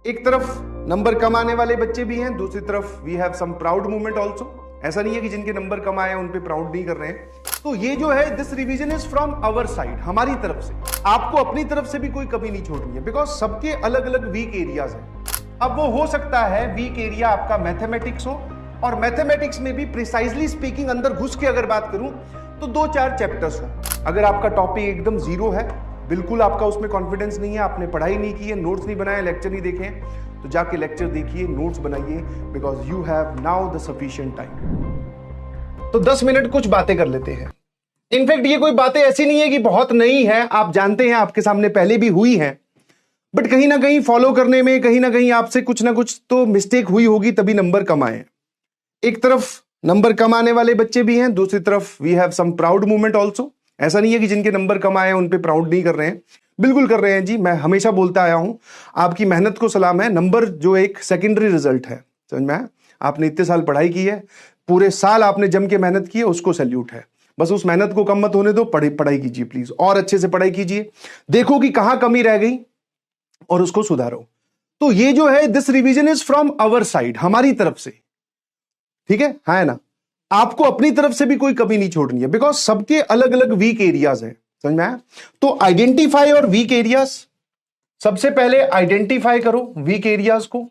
एक तरफ नंबर कम आने वाले बच्चे भी हैं, दूसरी तरफ we have some proud movement also. ऐसा नहीं है कि जिनके नंबर कम आए हैं उन पे प्राउड नहीं कर रहे हैं। तो ये जो है this revision is from our side, हमारी तरफ से। आपको अपनी तरफ से भी कोई कमी नहीं छोड़नी है, बिकॉज सबके अलग अलग वीक एरियाज हैं। अब वो हो सकता है वीक एरिया आपका मैथमेटिक्स हो, और मैथमेटिक्स में भी प्रिसाइजली स्पीकिंग अंदर घुस के अगर बात करूं तो 2-4 चैप्टर्स हो। अगर आपका टॉपिक एकदम जीरो है, बिल्कुल आपका उसमें कॉन्फिडेंस नहीं है, आपने पढ़ाई नहीं की है, नोट्स नहीं बनाए, लेक्चर नहीं देखे हैं, तो जाके लेक्चर देखिए, नोट्स बनाइए, because you have now the sufficient time. तो 10 मिनट कुछ बातें कर लेते हैं। इनफैक्ट ये कोई बातें ऐसी नहीं है कि बहुत नई है, आप जानते हैं, आपके सामने पहले भी हुई है, बट कहीं ना कहीं फॉलो करने में कहीं ना कहीं आपसे कुछ ना कुछ तो मिस्टेक हुई होगी, तभी नंबर कम आए। एक तरफ नंबर कम आने वाले बच्चे भी हैं, दूसरी तरफ we have some proud movement also. ऐसा नहीं है कि जिनके नंबर कम आए हैं उन पे प्राउड नहीं कर रहे हैं, बिल्कुल कर रहे हैं जी। मैं हमेशा बोलता आया हूं, आपकी मेहनत को सलाम है। नंबर जो एक सेकेंडरी रिजल्ट है, समझ में आया? आपने इतने साल पढ़ाई की है, पूरे साल आपने जम के मेहनत की है, उसको सैल्यूट है। बस उस मेहनत को कम मत होने दो, पढ़ाई कीजिए प्लीज, और अच्छे से पढ़ाई कीजिए, देखो कि कहां कमी रह गई और उसको सुधारो। तो ये जो है this revision is from our side, हमारी तरफ से, ठीक है ना? आपको अपनी तरफ से भी कोई कमी नहीं छोड़नी है, बिकॉज सबके अलग अलग वीक एरियाज हैं, समझ में आया? तो आइडेंटिफाई और वीक एरियाज, सबसे पहले आइडेंटिफाई करो वीक एरियाज को,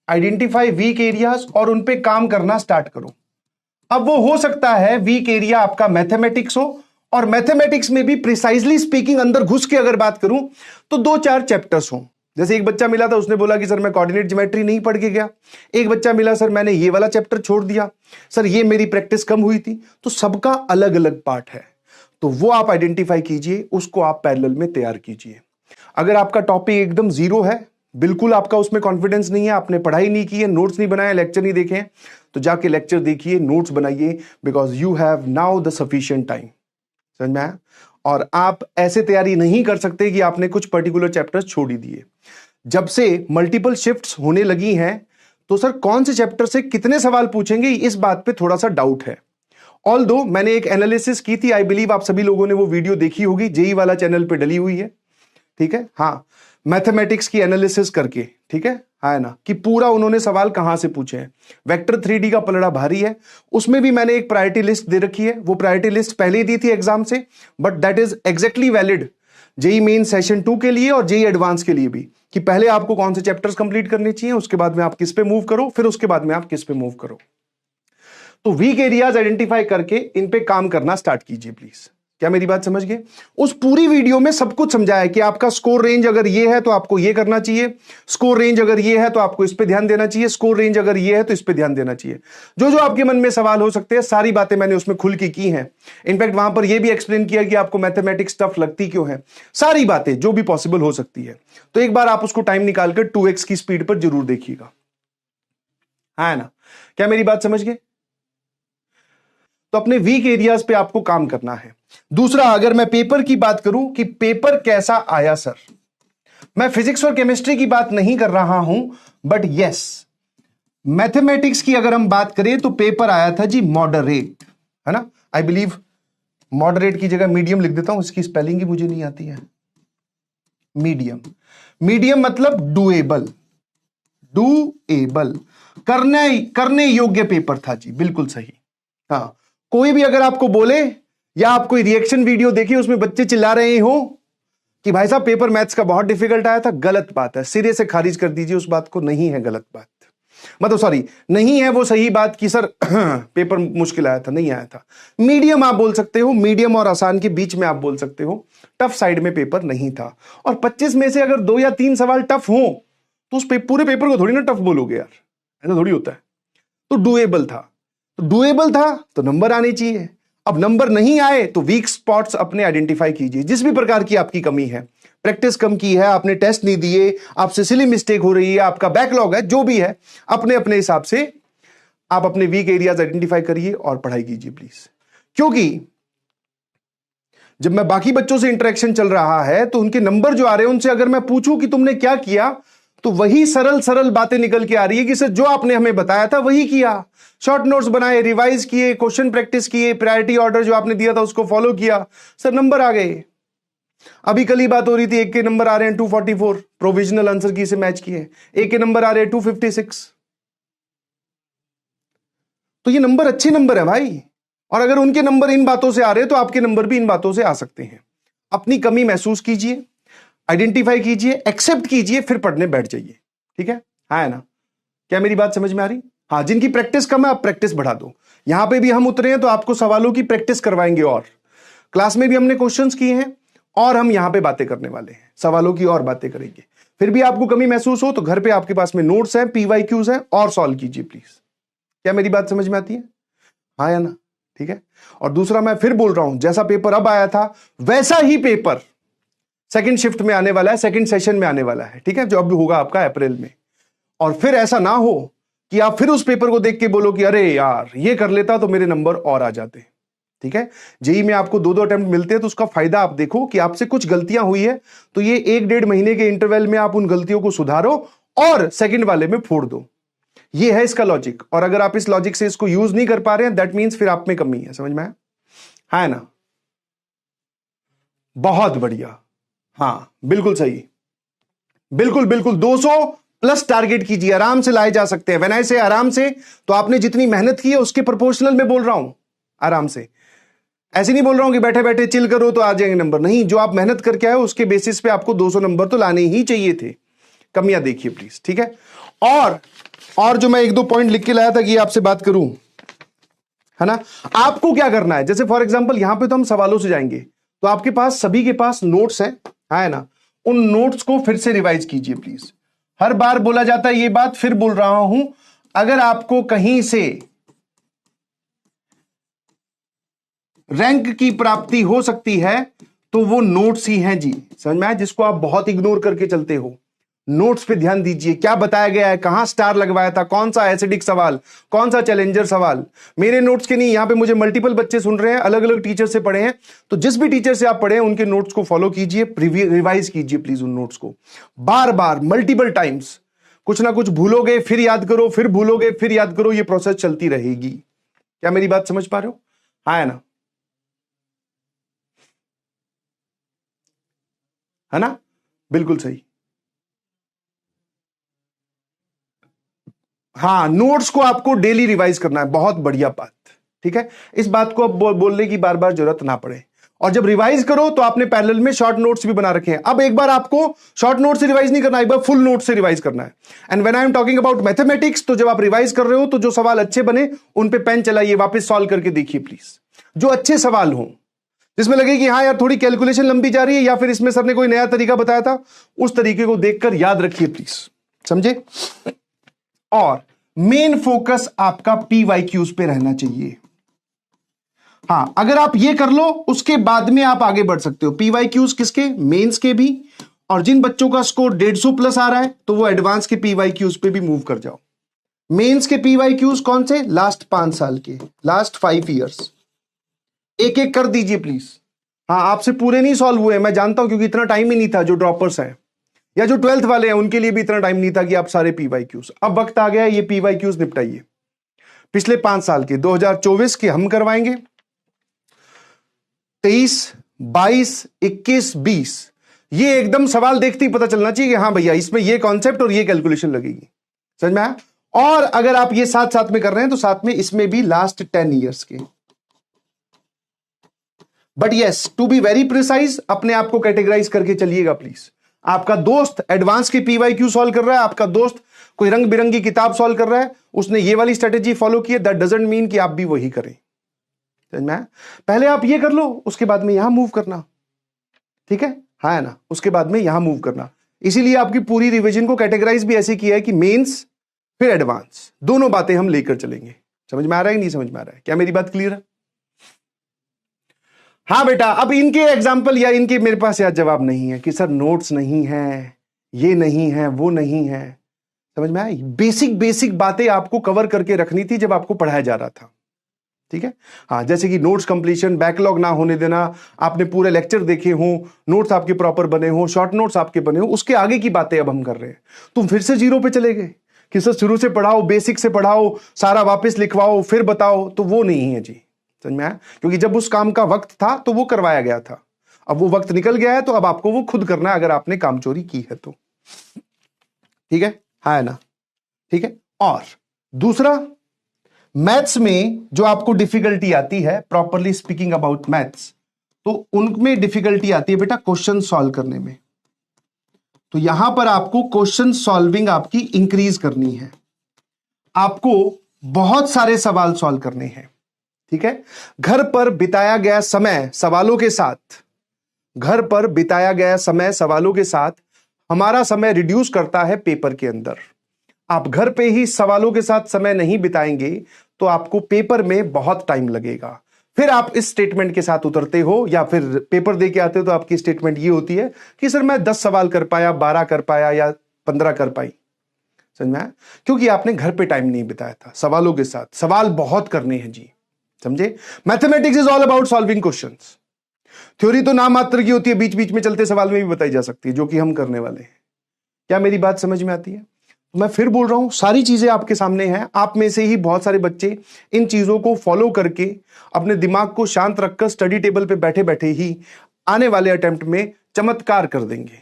आइडेंटिफाई वीक एरियाज और उन पे काम करना स्टार्ट करो। अब वो हो सकता है वीक एरिया आपका मैथमेटिक्स हो, और मैथमेटिक्स में भी प्रिसाइजली स्पीकिंग अंदर घुस के अगर बात करूं तो 2-4 चैप्टर्स हो। जैसे एक बच्चा मिला था, उसने बोला कि सर मैं कोऑर्डिनेट ज्योमेट्री नहीं पढ़ के गया। एक बच्चा मिला, सर मैंने ये वाला चैप्टर छोड़ दिया, सर ये मेरी प्रैक्टिस कम हुई थी। तो सबका अलग अलग पार्ट है, तो वो आप आइडेंटिफाई कीजिए, उसको आप पैरेलल में तैयार कीजिए। अगर आपका टॉपिक एकदम जीरो है, बिल्कुल आपका उसमें कॉन्फिडेंस नहीं है, आपने पढ़ाई नहीं की है, नोट्स नहीं बनाए, लेक्चर नहीं देखे, तो जाके लेक्चर देखिए, नोट्स बनाइए, because you have now the sufficient time. समझ में आया? और आप ऐसे तैयारी नहीं कर सकते कि आपने कुछ पर्टिकुलर चैप्टर्स छोड़ ही दिए। जब से मल्टीपल शिफ्ट्स होने लगी हैं, तो सर कौन से चैप्टर से कितने सवाल पूछेंगे, इस बात पे थोड़ा सा डाउट है। ऑल्दो मैंने एक एनालिसिस की थी, आई बिलीव आप सभी लोगों ने वो वीडियो देखी होगी, जेई वाला चैनल पे डली हुई है, ठीक है? हाँ, मैथमेटिक्स की एनालिसिस करके, ठीक है ना, कि पूरा उन्होंने सवाल कहां से पूछे हैं। वेक्टर 3D का पलड़ा भारी है, उसमें भी मैंने एक प्रायोरिटी लिस्ट दे रखी है। वो प्रायोरिटी लिस्ट पहले ही दी थी एग्जाम से, but that is exactly valid JEE main session 2 के लिए और जेई एडवांस के लिए भी, कि पहले आपको कौन से चैप्टर्स कंप्लीट करने चाहिए, उसके बाद में आप किस पे मूव करो, फिर उसके बाद में आप किस पे मूव करो। तो वीक एरियाज आइडेंटिफाई करके इन पे काम करना स्टार्ट कीजिए प्लीज। क्या मेरी बात समझ गए? उस पूरी वीडियो में सब कुछ समझाया है कि आपका स्कोर रेंज अगर ये है तो आपको ये करना चाहिए, स्कोर रेंज अगर ये है तो आपको इस पे ध्यान देना चाहिए, स्कोर रेंज अगर ये है तो इस पे ध्यान देना चाहिए। जो जो आपके मन में सवाल हो सकते हैं, सारी बातें मैंने उसमें खुल के की हैं। इनफैक्ट वहां पर यह भी एक्सप्लेन किया कि आपको मैथमेटिक्स टफ लगती क्यों है, सारी बातें जो भी पॉसिबल हो सकती है। तो एक बार आप उसको टाइम निकालकर 2x की स्पीड पर जरूर देखिएगा, है ना? क्या मेरी बात समझ गए? तो अपने वीक एरियाज पे आपको काम करना है। दूसरा, अगर मैं पेपर की बात करूं कि पेपर कैसा आया सर, मैं फिजिक्स और केमिस्ट्री की बात नहीं कर रहा हूं, बट यस, मैथमेटिक्स की अगर हम बात करें तो पेपर आया था जी मॉडरेट, है ना? आई बिलीव मॉडरेट की जगह मीडियम लिख देता हूं, इसकी स्पेलिंग ही मुझे नहीं आती है। मीडियम, मीडियम मतलब डूएबल, डूएबल, करने योग्य पेपर था जी, बिल्कुल सही। हाँ, कोई भी अगर आपको बोले या आप कोई रिएक्शन वीडियो देखिए उसमें बच्चे चिल्ला रहे हो कि भाई साहब पेपर मैथ्स का बहुत डिफिकल्ट आया था, गलत बात है, सिरे से खारिज कर दीजिए उस बात को। नहीं है गलत बात, मतलब सॉरी, नहीं है वो सही बात कि सर पेपर मुश्किल आया था, नहीं आया था। मीडियम आप बोल सकते हो, मीडियम और आसान के बीच में आप बोल सकते हो, टफ साइड में पेपर नहीं था। और 25 में से अगर 2 या 3 सवाल टफ हो तो उस पूरे पेपर को थोड़ी ना टफ बोलोगे यार, ऐसा थोड़ी होता है। तो डुएबल था, तो डुएबल था तो नंबर आने चाहिए। अब नंबर नहीं आए तो वीक स्पॉट्स अपने आइडेंटिफाई कीजिए। जिस भी प्रकार की आपकी कमी है, प्रैक्टिस कम की है, आपने टेस्ट नहीं दिए, आपसे सिली मिस्टेक हो रही है, आपका बैकलॉग है, जो भी है, अपने अपने हिसाब से आप अपने वीक एरियाज आइडेंटिफाई करिए और पढ़ाई कीजिए प्लीज। क्योंकि जब मैं बाकी बच्चों से इंटरेक्शन चल रहा है तो उनके नंबर जो आ रहे हैं उनसे अगर मैं पूछूं कि तुमने क्या किया, तो वही सरल सरल बातें निकल के आ रही है कि सर जो आपने हमें बताया था वही किया, शॉर्ट नोट्स बनाए, रिवाइज किए, क्वेश्चन प्रैक्टिस किए, प्रायोरिटी ऑर्डर जो आपने दिया था उसको फॉलो किया, सर नंबर आ गए। अभी कल ही बात हो रही थी, एक के नंबर आ रहे हैं 244, प्रोविजनल आंसर की से मैच किए, एक के नंबर आ रहे हैं 256। तो ये नंबर अच्छे नंबर है भाई, और अगर उनके नंबर इन बातों से आ रहे हैं तो आपके नंबर भी इन बातों से आ सकते हैं। अपनी कमी महसूस कीजिए, आइडेंटिफाई कीजिए, एक्सेप्ट कीजिए, फिर पढ़ने बैठ जाइए। ठीक है ना? क्या मेरी बात समझ में आ रही? हाँ, जिनकी प्रैक्टिस कम है आप प्रैक्टिस बढ़ा दो। यहां पे भी हम उतरे हैं तो आपको सवालों की प्रैक्टिस करवाएंगे, और क्लास में भी हमने क्वेश्चंस किए हैं और हम यहां पे बातें करने वाले हैं, सवालों की और बातें करेंगे। फिर भी आपको कमी महसूस हो तो घर पे आपके पास में नोट्स हैं, पीवाईक्यूज हैं, और सॉल्व कीजिए प्लीज। क्या मेरी बात समझ में आती है? हाँ या ना? ठीक है। और दूसरा मैं फिर बोल रहा हूं, जैसा पेपर अब आया था वैसा ही पेपर सेकंड शिफ्ट में आने वाला है, सेकंड सेशन में आने वाला है। ठीक है, जो अब होगा आपका अप्रैल में। और फिर ऐसा ना हो कि आप फिर उस पेपर को देख के बोलो कि अरे यार ये कर लेता तो मेरे नंबर और आ जाते। ठीक है, जेई में आपको 2-2 अटेम्प्ट मिलते हैं तो उसका फायदा आप देखो कि आपसे कुछ गलतियां हुई है तो ये 1-1.5 महीने के इंटरवल में आप उन गलतियों को सुधारो और सेकंड वाले में फोड़ दो। ये है इसका लॉजिक। और अगर आप इस लॉजिक से इसको यूज नहीं कर पा रहे हैं, दैट मीन्स फिर आप में कमी है। समझ में आया? है ना? बहुत बढ़िया। हाँ बिल्कुल सही, बिल्कुल बिल्कुल। 200 प्लस टारगेट कीजिए, आराम से लाए जा सकते हैं। व्हेन आई से आराम से, तो आपने जितनी मेहनत की है उसके प्रोपोर्शनल में बोल रहा हूं, आराम से। ऐसे नहीं बोल रहा हूं कि बैठे बैठे चिल करो तो आ जाएंगे नंबर, नहीं। जो आप मेहनत करके आए उसके बेसिस पे आपको 200 नंबर तो लाने ही चाहिए थे। कमियां देखिए प्लीज। ठीक है, और जो मैं 1-2 पॉइंट लिख के लाया था कि आपसे बात करूं, है ना? आपको क्या करना है, जैसे फॉर एग्जांपल यहां पे तो हम सवालों से जाएंगे, तो आपके पास सभी के पास नोट्स हैं, है ना? उन नोट्स को फिर से रिवाइज कीजिए प्लीज। हर बार बोला जाता है ये बात, फिर बोल रहा हूं, अगर आपको कहीं से रैंक की प्राप्ति हो सकती है तो वो नोट्स ही हैं जी। समझ में आया? जिसको आप बहुत इग्नोर करके चलते हो, नोट्स पे ध्यान दीजिए। क्या बताया गया है, कहां स्टार लगवाया था, कौन सा एसिडिक सवाल, कौन सा चैलेंजर सवाल। मेरे नोट्स के नहीं, यहां पे मुझे मल्टीपल बच्चे सुन रहे हैं, अलग अलग टीचर से पढ़े हैं, तो जिस भी टीचर से आप पढ़े हैं उनके नोट्स को फॉलो कीजिए, रिवाइज कीजिए प्लीज उन नोट्स को बार बार, मल्टीपल टाइम्स। कुछ ना कुछ भूलोगे फिर याद करो, फिर भूलोगे फिर याद करो, ये प्रोसेस चलती रहेगी। क्या मेरी बात समझ पा रहे हो? हाँ है ना? है ना? बिल्कुल सही। हाँ, नोट्स को आपको डेली रिवाइज करना है, बहुत बढ़िया बात। ठीक है, इस बात को अब बोलने की बार बार जरूरत ना पड़े। और जब रिवाइज करो तो आपने पैरेलल में शॉर्ट नोट्स भी बना रखे हैं। अब एक बार आपको शॉर्ट नोट से रिवाइज नहीं करना, एक बार फुल नोट से रिवाइज करना है। And when I am talking about mathematics, तो जब आप रिवाइज कर रहे हो तो जो सवाल अच्छे बने उन पे पेन चलाइए, वापस सॉल्व करके देखिए प्लीज। जो अच्छे सवाल हो, जिसमें लगे कि हाँ यार थोड़ी कैलकुलेशन लंबी जा रही है, या फिर इसमें सर ने कोई नया तरीका बताया था, उस तरीके को देखकर याद रखिए प्लीज। समझे? और मेन फोकस आपका पीवाईक्यूज पे रहना चाहिए। हाँ, अगर आप ये कर लो उसके बाद में आप आगे बढ़ सकते हो। पीवाईक्यूज किसके? मेंस के भी। और जिन बच्चों का स्कोर 150 प्लस आ रहा है तो वो एडवांस के पीवाईक्यूज पे भी मूव कर जाओ। मेंस के पीवाईक्यूज कौन से? लास्ट 5 साल के, लास्ट 5 ईयर्स, एक एक कर दीजिए प्लीज। हाँ, आपसे पूरे नहीं सॉल्व हुए, मैं जानता हूं, क्योंकि इतना टाइम ही नहीं था। जो ड्रॉपर्स हैं या जो 12th वाले हैं उनके लिए भी इतना टाइम नहीं था कि आप सारे पीवाईक्यूज। अब वक्त आ गया है, ये पीवाईक्यूज निपटाइए। पिछले 5 साल के, 2024 के हम करवाएंगे, 23, 22, 21, 20। ये एकदम सवाल देखते ही पता चलना चाहिए कि हाँ भैया इसमें ये कॉन्सेप्ट और ये कैलकुलेशन लगेगी। समझ में आया? और अगर आप ये साथ साथ में कर रहे हैं तो साथ में इसमें भी लास्ट 10 ईयर्स के। But yes, to be very precise, अपने आप को कैटेगराइज करके चलिएगा प्लीज। आपका दोस्त एडवांस के पीवाईक्यू सॉल्व कर रहा है, आपका दोस्त कोई रंग बिरंगी किताब सॉल्व कर रहा है, उसने ये वाली स्ट्रेटेजी फॉलो की है, दैट डजंट मीन कि आप भी वही करें। समझ में आया? पहले आप ये कर लो, उसके बाद में यहां मूव करना। ठीक है? हाँ है ना? उसके बाद में यहां मूव करना। इसीलिए आपकी पूरी रिवीजन को कैटेगराइज भी ऐसे किया है कि मेंस फिर एडवांस, दोनों बातें हम लेकर चलेंगे। समझ में आ रहा है कि नहीं समझ में आ रहा है? क्या मेरी बात क्लियर है? हाँ बेटा, अब इनके एग्जाम्पल या इनके मेरे पास यार जवाब नहीं है कि सर नोट्स नहीं है, ये नहीं है, वो नहीं है। समझ में आया? बेसिक बेसिक बातें आपको कवर करके रखनी थी जब आपको पढ़ाया जा रहा था। ठीक है? हाँ, जैसे कि नोट्स कंप्लीशन, बैकलॉग ना होने देना, आपने पूरे लेक्चर देखे हो, नोट्स आपके प्रॉपर बने हो, शॉर्ट नोट्स आपके बने हो, उसके आगे की बातें अब हम कर रहे हैं। तुम फिर से जीरो पे चले गए कि सर शुरू से पढ़ाओ, बेसिक से पढ़ाओ, सारा वापस लिखवाओ फिर बताओ, तो वो नहीं है जी। समझ में आया? क्योंकि जब उस काम का वक्त था तो वो करवाया गया था। अब वो वक्त निकल गया है, तो अब आपको वो खुद करना है अगर आपने काम चोरी की है तो। ठीक है, हाँ है ना? ठीक है। और दूसरा, मैथ्स में जो आपको डिफिकल्टी आती है, प्रॉपरली स्पीकिंग अबाउट मैथ्स, तो उनमें डिफिकल्टी आती है बेटा क्वेश्चन सॉल्व करने में। तो यहां पर आपको क्वेश्चन सॉल्विंग आपकी इंक्रीज करनी है, आपको बहुत सारे सवाल सॉल्व करने हैं। ठीक है, घर पर बिताया गया समय सवालों के साथ, घर पर बिताया गया समय सवालों के साथ हमारा समय रिड्यूस करता है पेपर के अंदर। आप घर पे ही सवालों के साथ समय नहीं बिताएंगे तो आपको पेपर में बहुत टाइम लगेगा। फिर आप इस स्टेटमेंट के साथ उतरते हो या फिर पेपर दे के आते हो तो आपकी स्टेटमेंट ये होती है कि सर मैं 10 सवाल कर पाया, 12 कर पाया या 15 कर पाई। समझ में आया? क्योंकि आपने घर पे टाइम नहीं बिताया था सवालों के साथ। सवाल बहुत करने हैं जी, समझे? Mathematics is all about solving questions. Theory तो नाम मात्र की होती है, बीच बीच में चलते सवाल में भी बताई जा सकती है, जो कि हम करने वाले हैं। क्या मेरी बात समझ में आती है? मैं फिर बोल रहा हूं, सारी चीजें आपके सामने हैं। आप में से ही बहुत सारे बच्चे इन चीजों को फॉलो करके अपने दिमाग को शांत रखकर स्टडी टेबल पे बैठे बैठे ही आने वाले अटेम्प्ट में चमत्कार कर देंगे।